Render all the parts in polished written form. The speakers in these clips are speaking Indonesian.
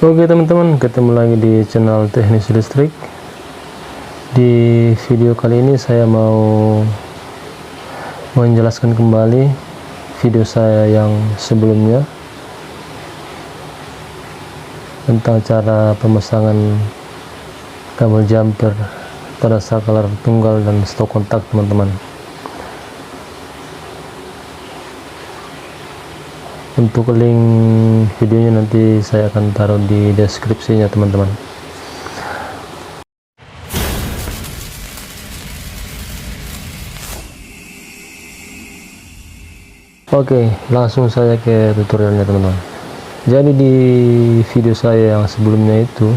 Oke teman-teman, ketemu lagi di channel Teknis Listrik. Di video kali ini saya mau menjelaskan kembali video saya yang sebelumnya tentang cara pemasangan kabel jumper pada saklar tunggal dan stok kontak teman-teman. Untuk link videonya nanti saya akan taruh di deskripsinya teman-teman. Oke, langsung saja ke tutorialnya teman-teman. Jadi di video saya yang sebelumnya itu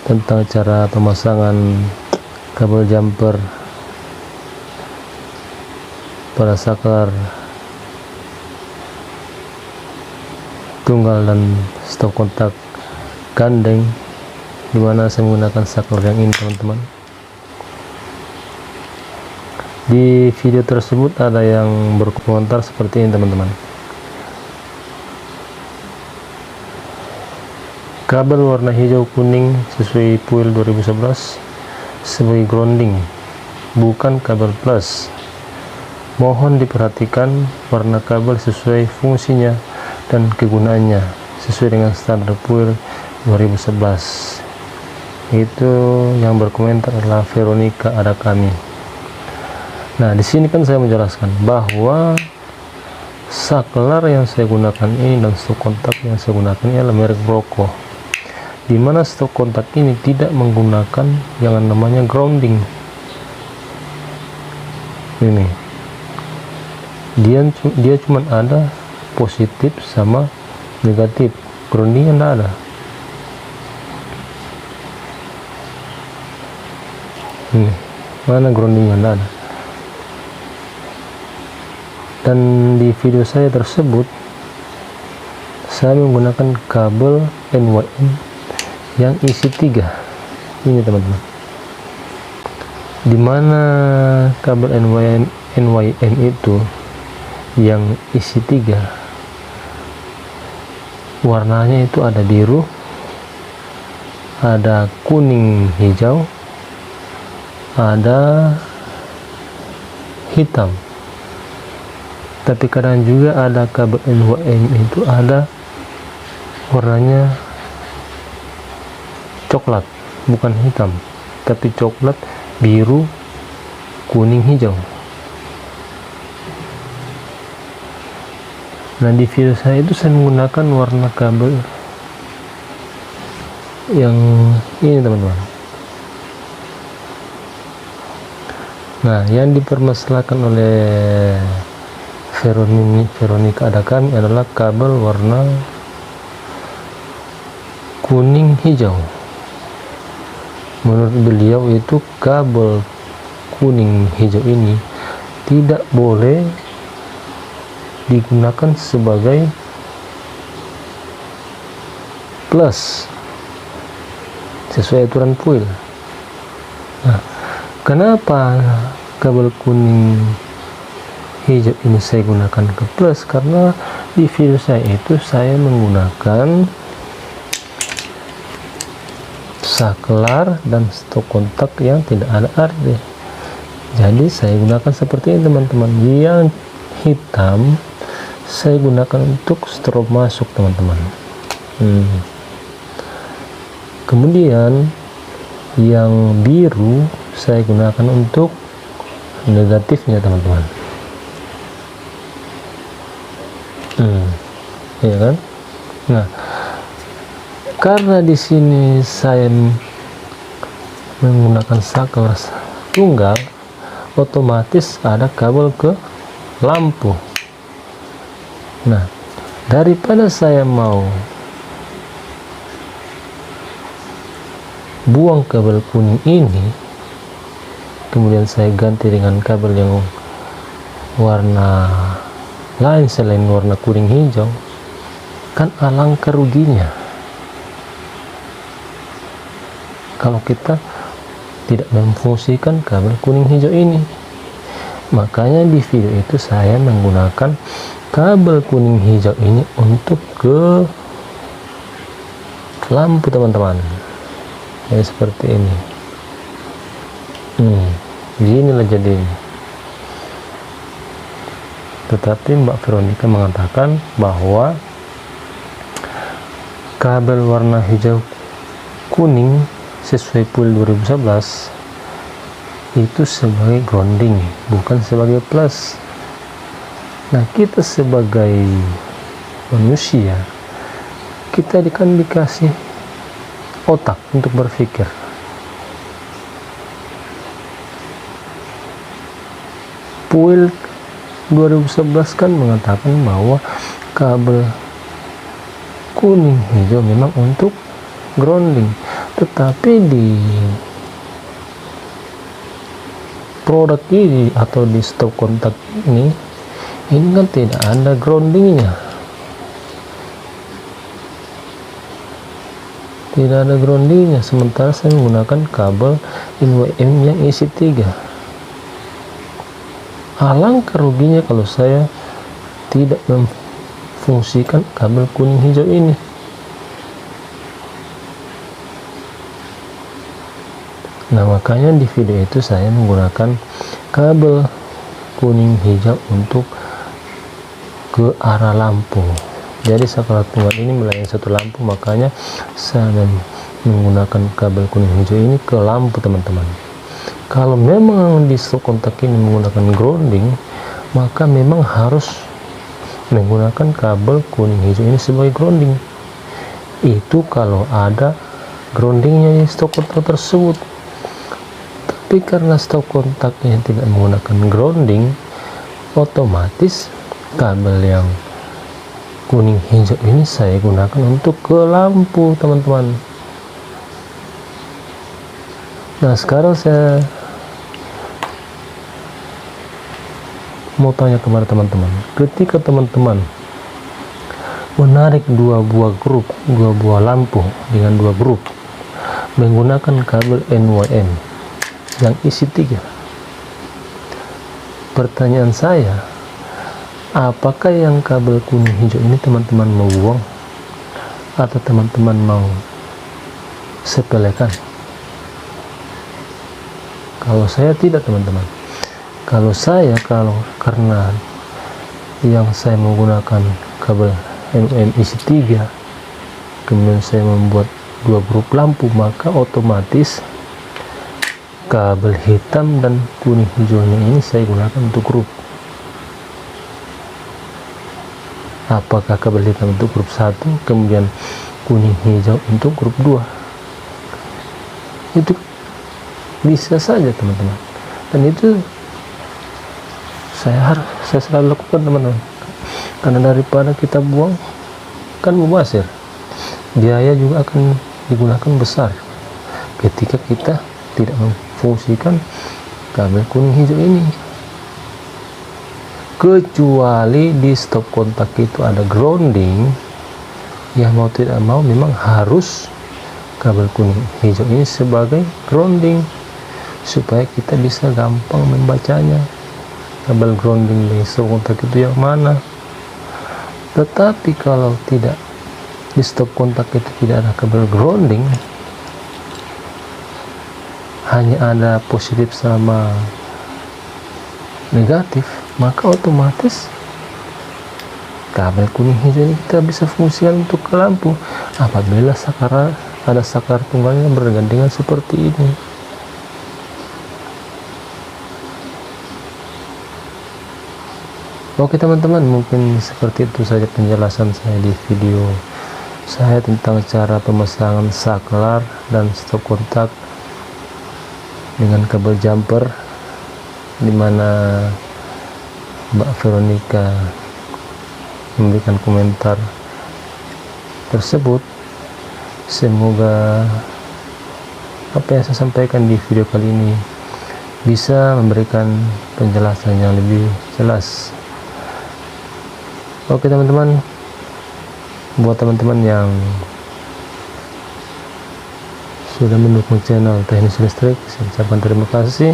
tentang cara pemasangan kabel jumper pada saklar tunggal dan stok kontak gandeng, dimana saya menggunakan saklar yang ini teman-teman. Di video tersebut ada yang berkomentar seperti ini teman-teman: kabel warna hijau kuning sesuai puil 2011 sebagai grounding, bukan kabel plus. Mohon diperhatikan warna kabel sesuai fungsinya dan kegunaannya sesuai dengan standar puil 2011. Itu yang berkomentar adalah Veronica ada kami. Nah, di sini kan saya menjelaskan bahwa saklar yang saya gunakan ini dan stok kontak yang saya gunakan ini adalah merek Broco, di mana stok kontak ini tidak menggunakan yang namanya grounding. Ini dia cuma ada positif sama negatif, grounding enggak ada. Ini mana groundingnya, enggak ada. Dan di video saya tersebut saya menggunakan kabel NYM yang isi 3 ini teman-teman, dimana kabel NYM itu yang isi 3 warnanya itu ada biru, ada kuning hijau, ada hitam. Tapi kadang juga ada kabel NYM itu ada warnanya coklat, bukan hitam, tapi coklat, biru, kuning, hijau. Nah, di video saya itu saya menggunakan warna kabel yang ini teman-teman. Nah, yang dipermasalahkan oleh Veronica ada kami adalah kabel warna kuning hijau. Menurut beliau itu kabel kuning hijau ini tidak boleh digunakan sebagai plus sesuai aturan puil. Nah, kenapa kabel kuning hijau ini saya gunakan ke plus? Karena di video saya itu saya menggunakan saklar dan stok kontak yang tidak ada RD. Jadi saya gunakan seperti ini teman-teman. Yang hitam saya gunakan untuk strobe masuk teman-teman. Kemudian yang biru saya gunakan untuk negatifnya teman-teman. Ya kan? Nah, karena di sini saya menggunakan saklar tunggal, otomatis ada kabel ke lampu. Nah, daripada saya mau buang kabel kuning ini, kemudian saya ganti dengan kabel yang warna lain selain warna kuning hijau, kan alangkah ruginya kalau kita tidak memfungsikan kabel kuning hijau ini. Makanya di video itu saya menggunakan kabel kuning hijau ini untuk ke lampu teman-teman. Jadi seperti ini. Beginilah jadi. Tetapi Mbak Veronica mengatakan bahwa kabel warna hijau kuning sesuai PUL 2011 itu sebagai grounding, bukan sebagai plus. Nah, kita sebagai manusia, kita kan dikasih otak untuk berpikir. PUL 2011 kan mengatakan bahwa kabel kuning hijau memang untuk grounding, tetapi di produk ini atau di stop kontak ini kan tidak ada groundingnya, sementara saya menggunakan kabel NWM yang isi 3. Alangkah ruginya kalau saya tidak memfungsikan kabel kuning hijau ini. Nah, makanya di video itu saya menggunakan kabel kuning hijau untuk ke arah lampu. Jadi saklar tunggal ini melayani satu lampu, makanya saya menggunakan kabel kuning hijau ini ke lampu teman-teman. Kalau memang di stop kontak ini menggunakan grounding, maka memang harus menggunakan kabel kuning hijau ini sebagai grounding. Itu kalau ada groundingnya di stop kontak tersebut. Tapi karena stop kontaknya tidak menggunakan grounding, otomatis kabel yang kuning hijau ini saya gunakan untuk ke lampu teman-teman. Nah, sekarang saya mau tanya kepada teman-teman, ketika teman-teman menarik dua buah lampu dengan dua grup menggunakan kabel NWM yang isi 3, pertanyaan saya, apakah yang kabel kuning hijau ini teman-teman mau buang atau teman-teman mau sepelekan? Kalau saya tidak teman-teman. Kalau karena yang saya menggunakan kabel NWM isi 3, kemudian saya membuat dua grup lampu, maka otomatis kabel hitam dan kuning hijaunya ini saya gunakan untuk grup. Apakah kabel hitam untuk grup 1, kemudian kuning hijau untuk grup 2? Itu bisa saja teman-teman, dan itu saya selalu lakukan teman-teman, karena daripada kita buang kan mubazir, biaya juga akan digunakan besar ketika kita tidak memfungsikan kabel kuning hijau ini. Kecuali di stop kontak itu ada grounding, ya mau tidak mau memang harus kabel kuning hijau ini sebagai grounding supaya kita bisa gampang membacanya, kabel grounding di stop kontak itu yang mana. Tetapi kalau tidak, di stop kontak itu tidak ada kabel grounding, hanya ada positif sama negatif, maka otomatis kabel kuning hijau ini kita bisa fungsikan untuk ke lampu apabila ada saklar tunggalnya bergandengan seperti ini. Oke teman-teman, mungkin seperti itu saja penjelasan saya di video saya tentang cara pemasangan saklar dan stop kontak dengan kabel jumper, dimana Mbak Veronica memberikan komentar tersebut. Semoga apa yang saya sampaikan di video kali ini bisa memberikan penjelasan yang lebih jelas. Oke teman-teman, buat teman-teman yang sudah mendukung channel Teknis Listrik, saya ucapkan terima kasih.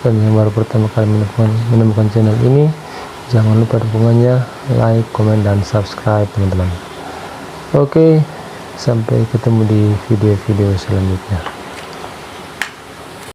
Dan yang baru pertama kali menemukan channel ini, jangan lupa dukungannya, like, komen, dan subscribe teman-teman. Oke, Sampai ketemu di video-video selanjutnya.